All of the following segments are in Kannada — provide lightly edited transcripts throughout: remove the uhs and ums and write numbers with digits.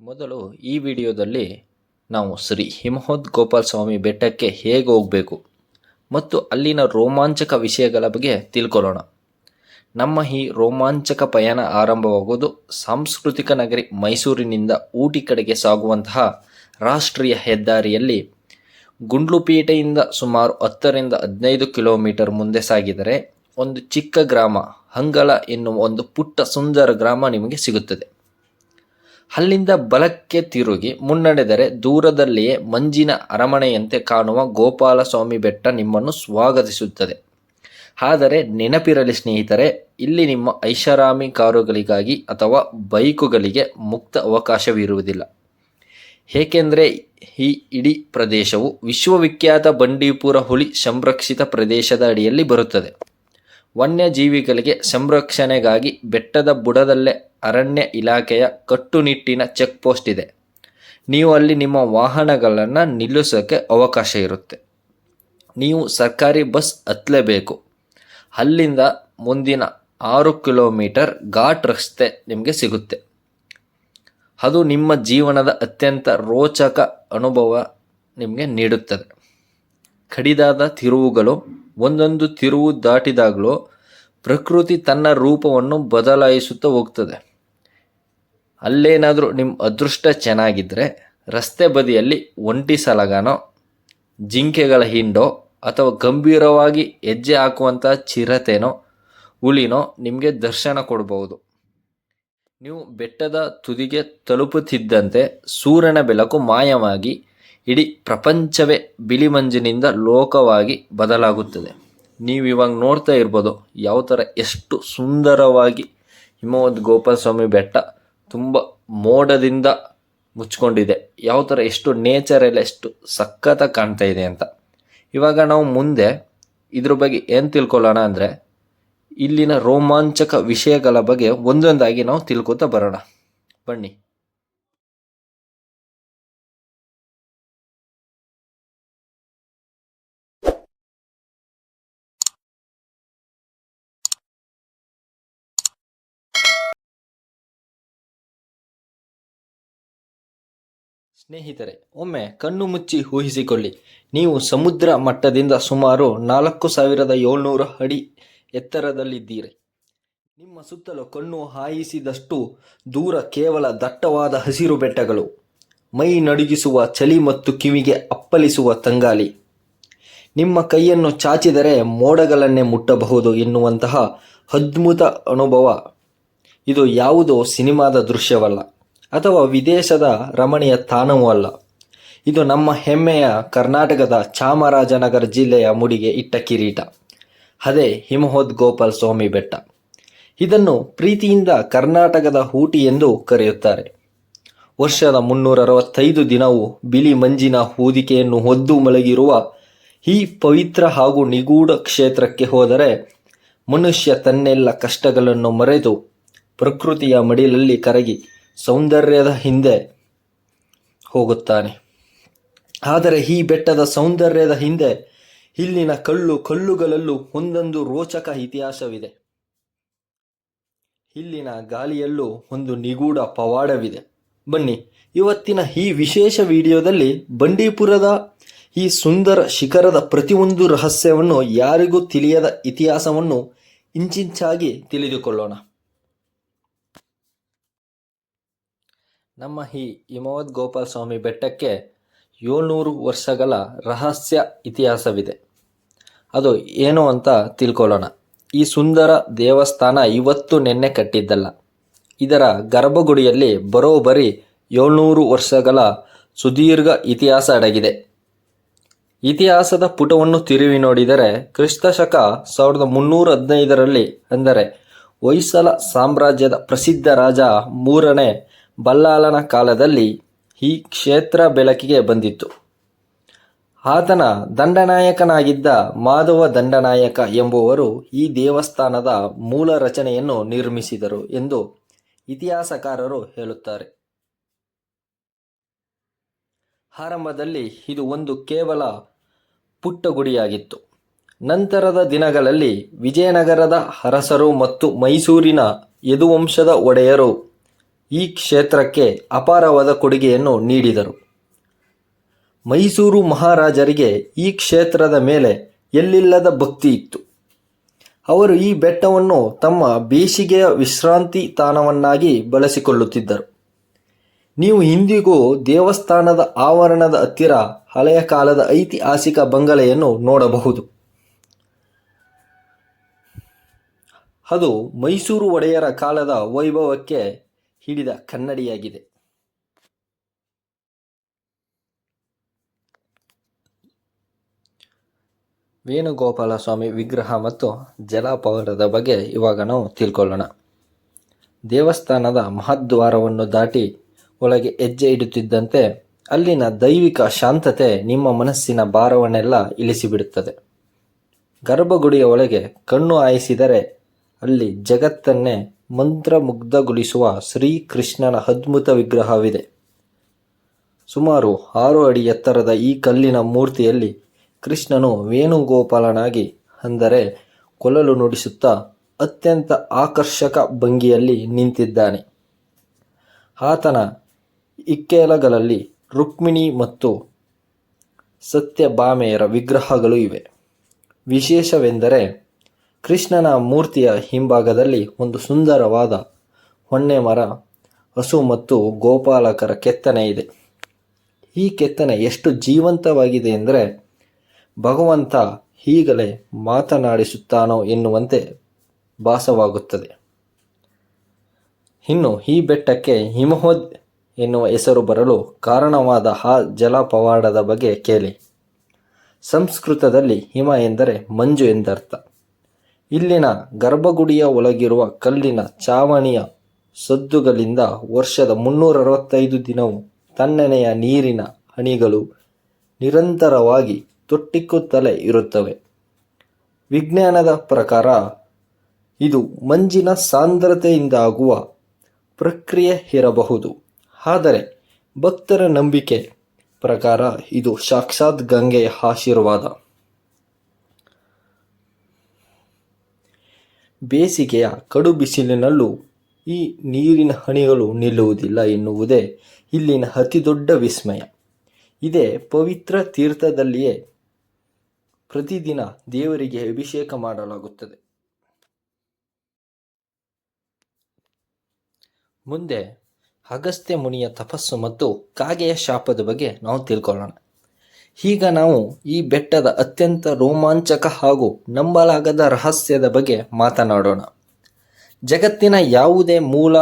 ಮೊದಲು ಈ ವಿಡಿಯೋದಲ್ಲಿ ನಾವು ಶ್ರೀ ಹಿಮವದ್ ಗೋಪಾಲ ಸ್ವಾಮಿ ಬೆಟ್ಟಕ್ಕೆ ಹೇಗೆ ಹೋಗಬೇಕು ಮತ್ತು ಅಲ್ಲಿನ ರೋಮಾಂಚಕ ವಿಷಯಗಳ ಬಗ್ಗೆ ತಿಳ್ಕೊಳ್ಳೋಣ. ನಮ್ಮ ಈ ರೋಮಾಂಚಕ ಪಯಣ ಆರಂಭವಾಗುವುದು ಸಾಂಸ್ಕೃತಿಕ ನಗರಿ ಮೈಸೂರಿನಿಂದ ಊಟಿ ಕಡೆಗೆ ಸಾಗುವಂತಹ ರಾಷ್ಟ್ರೀಯ ಹೆದ್ದಾರಿಯಲ್ಲಿ ಗುಂಡ್ಲುಪೇಟೆಯಿಂದ ಸುಮಾರು 10ರಿಂದ 15 ಕಿಲೋಮೀಟರ್ ಮುಂದೆ ಸಾಗಿದರೆ ಒಂದು ಚಿಕ್ಕ ಗ್ರಾಮ ಹಂಗಲ ಎನ್ನುವ ಒಂದು ಪುಟ್ಟ ಸುಂದರ ಗ್ರಾಮ ನಿಮಗೆ ಸಿಗುತ್ತದೆ. ಅಲ್ಲಿಂದ ಬಲಕ್ಕೆ ತಿರುಗಿ ಮುನ್ನಡೆದರೆ ದೂರದಲ್ಲಿಯೇ ಮಂಜಿನ ಅರಮನೆಯಂತೆ ಕಾಣುವ ಗೋಪಾಲಸ್ವಾಮಿ ಬೆಟ್ಟ ನಿಮ್ಮನ್ನು ಸ್ವಾಗತಿಸುತ್ತದೆ. ಆದರೆ ನೆನಪಿರಲಿ ಸ್ನೇಹಿತರೆ, ಇಲ್ಲಿ ನಿಮ್ಮ ಐಷಾರಾಮಿ ಕಾರುಗಳಿಗಾಗಿ ಅಥವಾ ಬೈಕುಗಳಿಗೆ ಮುಕ್ತ ಅವಕಾಶವಿರುವುದಿಲ್ಲ. ಏಕೆಂದರೆ ಈ ಇಡೀ ಪ್ರದೇಶವು ವಿಶ್ವವಿಖ್ಯಾತ ಬಂಡೀಪುರ ಹುಲಿ ಸಂರಕ್ಷಿತ ಪ್ರದೇಶದ ಅಡಿಯಲ್ಲಿ ಬರುತ್ತದೆ. ವನ್ಯಜೀವಿಗಳಿಗೆ ಸಂರಕ್ಷಣೆಗಾಗಿ ಬೆಟ್ಟದ ಬುಡದಲ್ಲೇ ಅರಣ್ಯ ಇಲಾಖೆಯ ಕಟ್ಟುನಿಟ್ಟಿನ ಚೆಕ್ ಪೋಸ್ಟ್ ಇದೆ. ನೀವು ಅಲ್ಲಿ ನಿಮ್ಮ ವಾಹನಗಳನ್ನು ನಿಲ್ಲಿಸೋಕ್ಕೆ ಅವಕಾಶ ಇರುತ್ತೆ. ನೀವು ಸರ್ಕಾರಿ ಬಸ್ ಹತ್ತಲೇಬೇಕು. ಅಲ್ಲಿಂದ ಮುಂದಿನ 6 ಕಿಲೋಮೀಟರ್ ಘಾಟ್ ರಸ್ತೆ ನಿಮಗೆ ಸಿಗುತ್ತೆ. ಅದು ನಿಮ್ಮ ಜೀವನದ ಅತ್ಯಂತ ರೋಚಕ ಅನುಭವ ನಿಮಗೆ ನೀಡುತ್ತದೆ. ಕಡಿದಾದ ತಿರುವುಗಳು, ಒಂದೊಂದು ತಿರುವು ದಾಟಿದಾಗಲೂ ಪ್ರಕೃತಿ ತನ್ನ ರೂಪವನ್ನು ಬದಲಾಯಿಸುತ್ತಾ ಹೋಗ್ತದೆ. ಅಲ್ಲೇನಾದರೂ ನಿಮ್ಮ ಅದೃಷ್ಟ ಚೆನ್ನಾಗಿದ್ದರೆ ರಸ್ತೆ ಬದಿಯಲ್ಲಿ ಒಂಟಿ ಸಲಗನೋ, ಜಿಂಕೆಗಳ ಹಿಂಡೋ ಅಥವಾ ಗಂಭೀರವಾಗಿ ಹೆಜ್ಜೆ ಹಾಕುವಂಥ ಚಿರತೆನೋ ಹುಲಿನೋ ನಿಮಗೆ ದರ್ಶನ ಕೊಡಬಹುದು. ನೀವು ಬೆಟ್ಟದ ತುದಿಗೆ ತಲುಪುತ್ತಿದ್ದಂತೆ ಸೂರ್ಯನ ಬೆಳಕು ಮಾಯವಾಗಿ ಇಡೀ ಪ್ರಪಂಚವೇ ಬಿಳಿ ಮಂಜಿನಿಂದ ಲೋಕವಾಗಿ ಬದಲಾಗುತ್ತದೆ. ನೀವು ಇವಾಗ ನೋಡ್ತಾ ಇರ್ಬೋದು ಯಾವ ಥರ ಎಷ್ಟು ಸುಂದರವಾಗಿ ಹಿಮವದ್ ಗೋಪಾಲ ಸ್ವಾಮಿ ಬೆಟ್ಟ ತುಂಬ ಮೋಡದಿಂದ ಮುಚ್ಕೊಂಡಿದೆ. ಯಾವ ಥರ ಎಷ್ಟು ನೇಚರ್ ಎಲ್ಲ ಎಷ್ಟು ಸಖತ್ತಾಗಿ ಕಾಣ್ತಾ ಇದೆ ಅಂತ. ಇವಾಗ ನಾವು ಮುಂದೆ ಇದ್ರ ಬಗ್ಗೆ ಏನು ತಿಳ್ಕೊಳ್ಳೋಣ ಅಂದರೆ, ಇಲ್ಲಿನ ರೋಮಾಂಚಕ ವಿಷಯಗಳ ಬಗ್ಗೆ ಒಂದೊಂದಾಗಿ ನಾವು ತಿಳ್ಕೊತಾ ಬರೋಣ. ಬನ್ನಿ. ಸ್ನೇಹಿತರೆ, ಒಮ್ಮೆ ಕಣ್ಣು ಮುಚ್ಚಿ ಊಹಿಸಿಕೊಳ್ಳಿ, ನೀವು ಸಮುದ್ರ ಮಟ್ಟದಿಂದ ಸುಮಾರು 4700 ಅಡಿ ಎತ್ತರದಲ್ಲಿದ್ದೀರಿ. ನಿಮ್ಮ ಸುತ್ತಲೂ ಕಣ್ಣು ಹಾಯಿಸಿದಷ್ಟು ದೂರ ಕೇವಲ ದಟ್ಟವಾದ ಹಸಿರು ಬೆಟ್ಟಗಳು, ಮೈ ನಡುಗಿಸುವ ಚಳಿ ಮತ್ತು ಕಿವಿಗೆ ಅಪ್ಪಳಿಸುವ ತಂಗಾಳಿ. ನಿಮ್ಮ ಕೈಯನ್ನು ಚಾಚಿದರೆ ಮೋಡಗಳನ್ನೇ ಮುಟ್ಟಬಹುದು ಎನ್ನುವಂತಹ ಅದ್ಭುತ ಅನುಭವ. ಇದು ಯಾವುದೋ ಸಿನಿಮಾದ ದೃಶ್ಯವಲ್ಲ ಅಥವಾ ವಿದೇಶದ ರಮಣೀಯ ತಾಣವೂ ಅಲ್ಲ. ಇದು ನಮ್ಮ ಹೆಮ್ಮೆಯ ಕರ್ನಾಟಕದ ಚಾಮರಾಜನಗರ ಜಿಲ್ಲೆಯ ಮುಡಿಗೆ ಇಟ್ಟ ಕಿರೀಟ. ಅದೇ ಹಿಮವದ್ ಗೋಪಾಲ ಸ್ವಾಮಿ ಬೆಟ್ಟ. ಇದನ್ನು ಪ್ರೀತಿಯಿಂದ ಕರ್ನಾಟಕದ ಊಟಿ ಎಂದು ಕರೆಯುತ್ತಾರೆ. ವರ್ಷದ 365 ದಿನವೂ ಬಿಳಿ ಮಂಜಿನ ಹೊದಿಕೆಯನ್ನು ಹೊದ್ದು ಮಲಗಿರುವ ಈ ಪವಿತ್ರ ಹಾಗೂ ನಿಗೂಢ ಕ್ಷೇತ್ರಕ್ಕೆ ಹೋದರೆ ಮನುಷ್ಯ ತನ್ನೆಲ್ಲ ಕಷ್ಟಗಳನ್ನು ಮರೆತು ಪ್ರಕೃತಿಯ ಮಡಿಲಲ್ಲಿ ಕರಗಿ ಸೌಂದರ್ಯದ ಹಿಂದೆ ಹೋಗುತ್ತಾನೆ. ಆದರೆ ಈ ಬೆಟ್ಟದ ಸೌಂದರ್ಯದ ಹಿಂದೆ ಇಲ್ಲಿನ ಕಲ್ಲುಗಳಲ್ಲೂ ಒಂದೊಂದು ರೋಚಕ ಇತಿಹಾಸವಿದೆ. ಇಲ್ಲಿನ ಗಾಳಿಯಲ್ಲೂ ಒಂದು ನಿಗೂಢ ಪವಾಡವಿದೆ. ಬನ್ನಿ, ಇವತ್ತಿನ ಈ ವಿಶೇಷ ವಿಡಿಯೋದಲ್ಲಿ ಬಂಡೀಪುರದ ಈ ಸುಂದರ ಶಿಖರದ ಪ್ರತಿಯೊಂದು ರಹಸ್ಯವನ್ನು, ಯಾರಿಗೂ ತಿಳಿಯದ ಇತಿಹಾಸವನ್ನು ಇಂಚಿಂಚಾಗಿ ತಿಳಿದುಕೊಳ್ಳೋಣ. ನಮ್ಮ ಈ ಹಿಮವದ್ ಗೋಪಾಲ ಸ್ವಾಮಿ ಬೆಟ್ಟಕ್ಕೆ 700 ವರ್ಷಗಳ ರಹಸ್ಯ ಇತಿಹಾಸವಿದೆ. ಅದು ಏನು ಅಂತ ತಿಳ್ಕೊಳ್ಳೋಣ. ಈ ಸುಂದರ ದೇವಸ್ಥಾನ ಇವತ್ತು ನೆನ್ನೆ ಕಟ್ಟಿದ್ದಲ್ಲ. ಇದರ ಗರ್ಭಗುಡಿಯಲ್ಲಿ ಬರೋಬ್ಬರಿ 700 ವರ್ಷಗಳ ಸುದೀರ್ಘ ಇತಿಹಾಸ ಅಡಗಿದೆ. ಇತಿಹಾಸದ ಪುಟವನ್ನು ತಿರುವಿ ನೋಡಿದರೆ ಕ್ರಿಸ್ತಶಕ 1315ರಲ್ಲಿ, ಅಂದರೆ ಹೊಯ್ಸಳ ಸಾಮ್ರಾಜ್ಯದ ಪ್ರಸಿದ್ಧ ರಾಜ 3ನೇ ಬಲ್ಲಾಳನ ಕಾಲದಲ್ಲಿ ಈ ಕ್ಷೇತ್ರ ಬೆಳಕಿಗೆ ಬಂದಿತ್ತು. ಆತನ ದಂಡನಾಯಕನಾಗಿದ್ದ ಮಾಧವ ದಂಡನಾಯಕ ಎಂಬುವರು ಈ ದೇವಸ್ಥಾನದ ಮೂಲ ರಚನೆಯನ್ನು ನಿರ್ಮಿಸಿದರು ಎಂದು ಇತಿಹಾಸಕಾರರು ಹೇಳುತ್ತಾರೆ. ಆರಂಭದಲ್ಲಿ ಇದು ಒಂದು ಕೇವಲ ಪುಟ್ಟ ಗುಡಿಯಾಗಿತ್ತು. ನಂತರದ ದಿನಗಳಲ್ಲಿ ವಿಜಯನಗರದ ಅರಸರು ಮತ್ತು ಮೈಸೂರಿನ ಯದುವಂಶದ ಒಡೆಯರು ಈ ಕ್ಷೇತ್ರಕ್ಕೆ ಅಪಾರವಾದ ಕೊಡುಗೆಯನ್ನು ನೀಡಿದರು. ಮೈಸೂರು ಮಹಾರಾಜರಿಗೆ ಈ ಕ್ಷೇತ್ರದ ಮೇಲೆ ಎಲ್ಲಿಲ್ಲದ ಭಕ್ತಿ ಇತ್ತು. ಅವರು ಈ ಬೆಟ್ಟವನ್ನು ತಮ್ಮ ಬೇಸಿಗೆಯ ವಿಶ್ರಾಂತಿ ತಾಣವನ್ನಾಗಿ ಬಳಸಿಕೊಳ್ಳುತ್ತಿದ್ದರು. ನೀವು ಇಂದಿಗೂ ದೇವಸ್ಥಾನದ ಆವರಣದ ಹತ್ತಿರ ಹಳೆಯ ಕಾಲದ ಐತಿಹಾಸಿಕ ಬಂಗಲೆಯನ್ನು ನೋಡಬಹುದು. ಅದು ಮೈಸೂರು ಒಡೆಯರ ಕಾಲದ ವೈಭವಕ್ಕೆ ಹಿಡಿದ ಕನ್ನಡಿಯಾಗಿದೆ. ವೇಣುಗೋಪಾಲ ಸ್ವಾಮಿ ವಿಗ್ರಹ ಮತ್ತು ಜಲಪವಾಡದ ಬಗ್ಗೆ ಇವಾಗ ನಾವು ತಿಳ್ಕೊಳ್ಳೋಣ. ದೇವಸ್ಥಾನದ ಮಹಾದ್ವಾರವನ್ನು ದಾಟಿ ಒಳಗೆ ಹೆಜ್ಜೆ ಇಡುತ್ತಿದ್ದಂತೆ ಅಲ್ಲಿನ ದೈವಿಕ ಶಾಂತತೆ ನಿಮ್ಮ ಮನಸ್ಸಿನ ಭಾರವನ್ನೆಲ್ಲ ಇಳಿಸಿಬಿಡುತ್ತದೆ. ಗರ್ಭಗುಡಿಯ ಒಳಗೆ ಕಣ್ಣು ಹಾಯಿಸಿದರೆ ಅಲ್ಲಿ ಜಗತ್ತನ್ನೇ ಮಂತ್ರಮುಗ್ಧಗೊಳಿಸುವ ಶ್ರೀಕೃಷ್ಣನ ಅದ್ಭುತ ವಿಗ್ರಹವಿದೆ. ಸುಮಾರು 6 ಅಡಿ ಎತ್ತರದ ಈ ಕಲ್ಲಿನ ಮೂರ್ತಿಯಲ್ಲಿ ಕೃಷ್ಣನು ವೇಣುಗೋಪಾಲನಾಗಿ, ಅಂದರೆ ಕೊಳಲು ನುಡಿಸುತ್ತಾ ಅತ್ಯಂತ ಆಕರ್ಷಕ ಭಂಗಿಯಲ್ಲಿ ನಿಂತಿದ್ದಾನೆ. ಆತನ ಇಕ್ಕೆಲಗಳಲ್ಲಿ ರುಕ್ಮಿಣಿ ಮತ್ತು ಸತ್ಯಭಾಮೆಯರ ವಿಗ್ರಹಗಳು ಇವೆ. ವಿಶೇಷವೆಂದರೆ ಕೃಷ್ಣನ ಮೂರ್ತಿಯ ಹಿಂಭಾಗದಲ್ಲಿ ಒಂದು ಸುಂದರವಾದ ಹೊನ್ನೆ ಮರ, ಹಸು ಮತ್ತು ಗೋಪಾಲಕರ ಕೆತ್ತನೆ ಇದೆ. ಈ ಕೆತ್ತನೆ ಎಷ್ಟು ಜೀವಂತವಾಗಿದೆ ಎಂದರೆ ಭಗವಂತ ಈಗಲೇ ಮಾತನಾಡಿಸುತ್ತಾನೋ ಎನ್ನುವಂತೆ ಭಾಸವಾಗುತ್ತದೆ. ಇನ್ನು ಈ ಬೆಟ್ಟಕ್ಕೆ ಹಿಮವದ್ ಎನ್ನುವ ಹೆಸರು ಬರಲು ಕಾರಣವಾದ ಆ ಜಲಪವಾಡದ ಬಗ್ಗೆ ಕೇಳಿ. ಸಂಸ್ಕೃತದಲ್ಲಿ ಹಿಮ ಎಂದರೆ ಮಂಜು ಎಂದರ್ಥ. ಇಲ್ಲಿನ ಗರ್ಭಗುಡಿಯ ಒಳಗಿರುವ ಕಲ್ಲಿನ ಚಾವಣಿಯ ಸದ್ದುಗಳಿಂದ ವರ್ಷದ 365 ದಿನವೂ ತಣ್ಣನೆಯ ನೀರಿನ ಹನಿಗಳು ನಿರಂತರವಾಗಿ ತೊಟ್ಟಿಕ್ಕುತ್ತಲೇ ಇರುತ್ತವೆ. ವಿಜ್ಞಾನದ ಪ್ರಕಾರ ಇದು ಮಂಜಿನ ಸಾಂದ್ರತೆಯಿಂದಾಗುವ ಪ್ರಕ್ರಿಯೆ ಇರಬಹುದು. ಆದರೆ ಭಕ್ತರ ನಂಬಿಕೆ ಪ್ರಕಾರ ಇದು ಸಾಕ್ಷಾತ್ ಗಂಗೆಯ ಆಶೀರ್ವಾದ. ಬೇಸಿಗೆಯ ಕಡು ಬಿಸಿಲಿನಲ್ಲೂ ಈ ನೀರಿನ ಹನಿಗಳು ನಿಲ್ಲುವುದಿಲ್ಲ ಎನ್ನುವುದೇ ಇಲ್ಲಿನ ಅತಿದೊಡ್ಡ ವಿಸ್ಮಯ. ಇದೇ ಪವಿತ್ರ ತೀರ್ಥದಲ್ಲಿಯೇ ಪ್ರತಿದಿನ ದೇವರಿಗೆ ಅಭಿಷೇಕ ಮಾಡಲಾಗುತ್ತದೆ. ಮುಂದೆ ಅಗಸ್ತ್ಯ ಮುನಿಯ ತಪಸ್ಸು ಮತ್ತು ಕಾಗೆಯ ಶಾಪದ ಬಗ್ಗೆ ನಾವು ತಿಳ್ಕೊಳ್ಳೋಣ. ಈಗ ನಾವು ಈ ಬೆಟ್ಟದ ಅತ್ಯಂತ ರೋಮಾಂಚಕ ಹಾಗೂ ನಂಬಲಾಗದ ರಹಸ್ಯದ ಬಗ್ಗೆ ಮಾತನಾಡೋಣ. ಜಗತ್ತಿನ ಯಾವುದೇ ಮೂಲ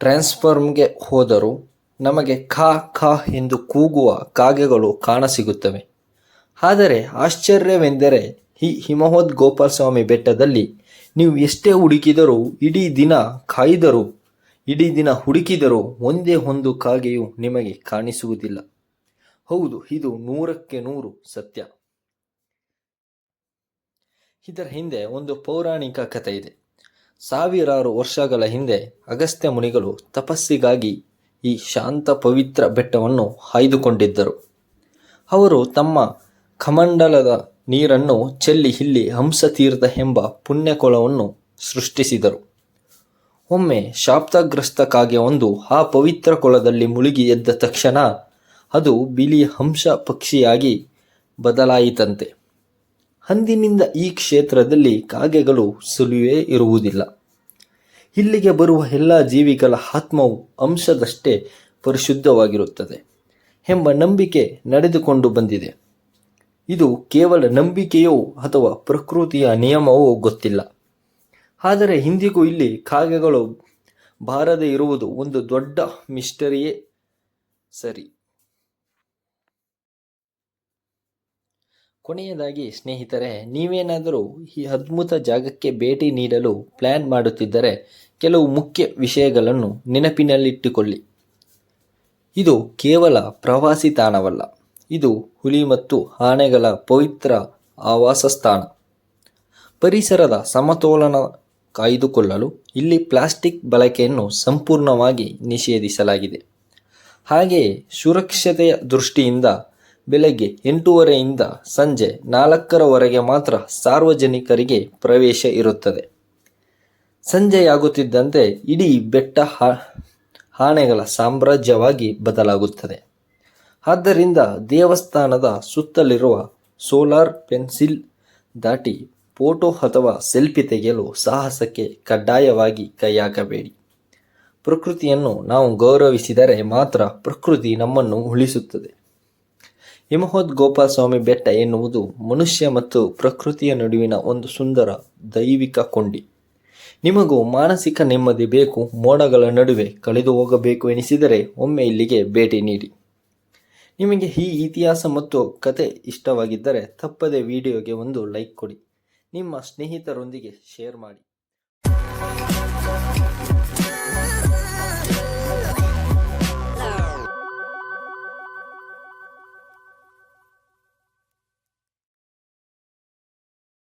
ಟ್ರಾನ್ಸ್ಫಾರ್ಮ್ಗೆ ಹೋದರೂ ನಮಗೆ ಖಾ ಖಾ ಎಂದು ಕೂಗುವ ಕಾಗೆಗಳು ಕಾಣಸಿಗುತ್ತವೆ. ಆದರೆ ಆಶ್ಚರ್ಯವೆಂದರೆ ಈ ಹಿಮವದ್ ಗೋಪಾಲಸ್ವಾಮಿ ಬೆಟ್ಟದಲ್ಲಿ ನೀವು ಎಷ್ಟೇ ಹುಡುಕಿದರೂ, ಇಡೀ ದಿನ ಕಾಯ್ದರೂ, ಇಡೀ ದಿನ ಹುಡುಕಿದರೂ ಒಂದೇ ಒಂದು ಕಾಗೆಯು ನಿಮಗೆ ಕಾಣಿಸುವುದಿಲ್ಲ. ಹೌದು, ಇದು 100ಕ್ಕೆ 100 ಸತ್ಯ. ಇದರ ಹಿಂದೆ ಒಂದು ಪೌರಾಣಿಕ ಕಥೆ ಇದೆ. ಸಾವಿರಾರು ವರ್ಷಗಳ ಹಿಂದೆ ಅಗಸ್ತ್ಯ ಮುನಿಗಳು ತಪಸ್ಸಿಗಾಗಿ ಈ ಶಾಂತ ಪವಿತ್ರ ಬೆಟ್ಟವನ್ನು ಆಯ್ದುಕೊಂಡಿದ್ದರು. ಅವರು ತಮ್ಮ ಕಮಂಡಲದ ನೀರನ್ನು ಚೆಲ್ಲಿ ಇಲ್ಲಿ ಹಂಸತೀರ್ಥ ಎಂಬ ಪುಣ್ಯಕೊಳವನ್ನು ಸೃಷ್ಟಿಸಿದರು. ಒಮ್ಮೆ ಶಾಪ್ತಗ್ರಸ್ತ ಕಾಗೆಯೊಂದು ಆ ಪವಿತ್ರ ಕೊಳದಲ್ಲಿ ಮುಳುಗಿ ಎದ್ದ ತಕ್ಷಣ ಅದು ಬಿಳಿ ಹಂಸ ಪಕ್ಷಿಯಾಗಿ ಬದಲಾಯಿತಂತೆ. ಅಂದಿನಿಂದ ಈ ಕ್ಷೇತ್ರದಲ್ಲಿ ಕಾಗೆಗಳು ಸುಳಿವೇ ಇರುವುದಿಲ್ಲ. ಇಲ್ಲಿಗೆ ಬರುವ ಎಲ್ಲ ಜೀವಿಗಳ ಆತ್ಮವು ಅಂಶದಷ್ಟೇ ಪರಿಶುದ್ಧವಾಗಿರುತ್ತದೆ ಎಂಬ ನಂಬಿಕೆ ನಡೆದುಕೊಂಡು ಬಂದಿದೆ. ಇದು ಕೇವಲ ನಂಬಿಕೆಯೋ ಅಥವಾ ಪ್ರಕೃತಿಯ ನಿಯಮವೋ ಗೊತ್ತಿಲ್ಲ. ಆದರೆ ಇಂದಿಗೂ ಇಲ್ಲಿ ಕಾಗೆಗಳು ಬಾರದೇ ಇರುವುದು ಒಂದು ದೊಡ್ಡ ಮಿಸ್ಟರಿಯೇ ಸರಿ. ಕೊನೆಯದಾಗಿ ಸ್ನೇಹಿತರೆ, ನೀವೇನಾದರೂ ಈ ಅದ್ಭುತ ಜಾಗಕ್ಕೆ ಭೇಟಿ ನೀಡಲು ಪ್ಲ್ಯಾನ್ ಮಾಡುತ್ತಿದ್ದರೆ ಕೆಲವು ಮುಖ್ಯ ವಿಷಯಗಳನ್ನು ನೆನಪಿನಲ್ಲಿಟ್ಟುಕೊಳ್ಳಿ. ಇದು ಕೇವಲ ಪ್ರವಾಸಿ ತಾಣವಲ್ಲ, ಇದು ಹುಲಿ ಮತ್ತು ಆನೆಗಳ ಪವಿತ್ರ ಆವಾಸ ಸ್ಥಾನ. ಪರಿಸರದ ಸಮತೋಲನ ಕಾಯ್ದುಕೊಳ್ಳಲು ಇಲ್ಲಿ ಪ್ಲಾಸ್ಟಿಕ್ ಬಳಕೆಯನ್ನು ಸಂಪೂರ್ಣವಾಗಿ ನಿಷೇಧಿಸಲಾಗಿದೆ. ಹಾಗೆಯೇ ಸುರಕ್ಷತೆಯ ದೃಷ್ಟಿಯಿಂದ ಬೆಳಗ್ಗೆ 8:30ರಿಂದ ಸಂಜೆ 4:00ರವರೆಗೆ ಮಾತ್ರ ಸಾರ್ವಜನಿಕರಿಗೆ ಪ್ರವೇಶ ಇರುತ್ತದೆ. ಸಂಜೆಯಾಗುತ್ತಿದ್ದಂತೆ ಇಡೀ ಬೆಟ್ಟ ಆನೆಗಳ ಸಾಮ್ರಾಜ್ಯವಾಗಿ ಬದಲಾಗುತ್ತದೆ. ಆದ್ದರಿಂದ ದೇವಸ್ಥಾನದ ಸುತ್ತಲಿರುವ ಸೋಲಾರ್ ಪೆನ್ಸಿಲ್ ದಾಟಿ ಫೋಟೋ ಅಥವಾ ಸೆಲ್ಫಿ ತೆಗೆಯಲು ಸಾಹಸಕ್ಕೆ ಕಡ್ಡಾಯವಾಗಿ ಕೈ ಹಾಕಬೇಡಿ. ಪ್ರಕೃತಿಯನ್ನು ನಾವು ಗೌರವಿಸಿದರೆ ಮಾತ್ರ ಪ್ರಕೃತಿ ನಮ್ಮನ್ನು ಉಳಿಸುತ್ತದೆ. ಹಿಮವದ್ ಗೋಪಾಲಸ್ವಾಮಿ ಬೆಟ್ಟ ಎನ್ನುವುದು ಮನುಷ್ಯ ಮತ್ತು ಪ್ರಕೃತಿಯ ನಡುವಿನ ಒಂದು ಸುಂದರ ದೈವಿಕ ಕೊಂಡಿ. ನಿಮಗೂ ಮಾನಸಿಕ ನೆಮ್ಮದಿ ಬೇಕು, ಮೋಡಗಳ ನಡುವೆ ಕಳೆದು ಹೋಗಬೇಕು ಎನಿಸಿದರೆ ಒಮ್ಮೆ ಇಲ್ಲಿಗೆ ಭೇಟಿ ನೀಡಿ. ನಿಮಗೆ ಈ ಇತಿಹಾಸ ಮತ್ತು ಕತೆ ಇಷ್ಟವಾಗಿದ್ದರೆ ತಪ್ಪದೆ ವಿಡಿಯೋಗೆ ಒಂದು ಲೈಕ್ ಕೊಡಿ, ನಿಮ್ಮ ಸ್ನೇಹಿತರೊಂದಿಗೆ ಶೇರ್ ಮಾಡಿ.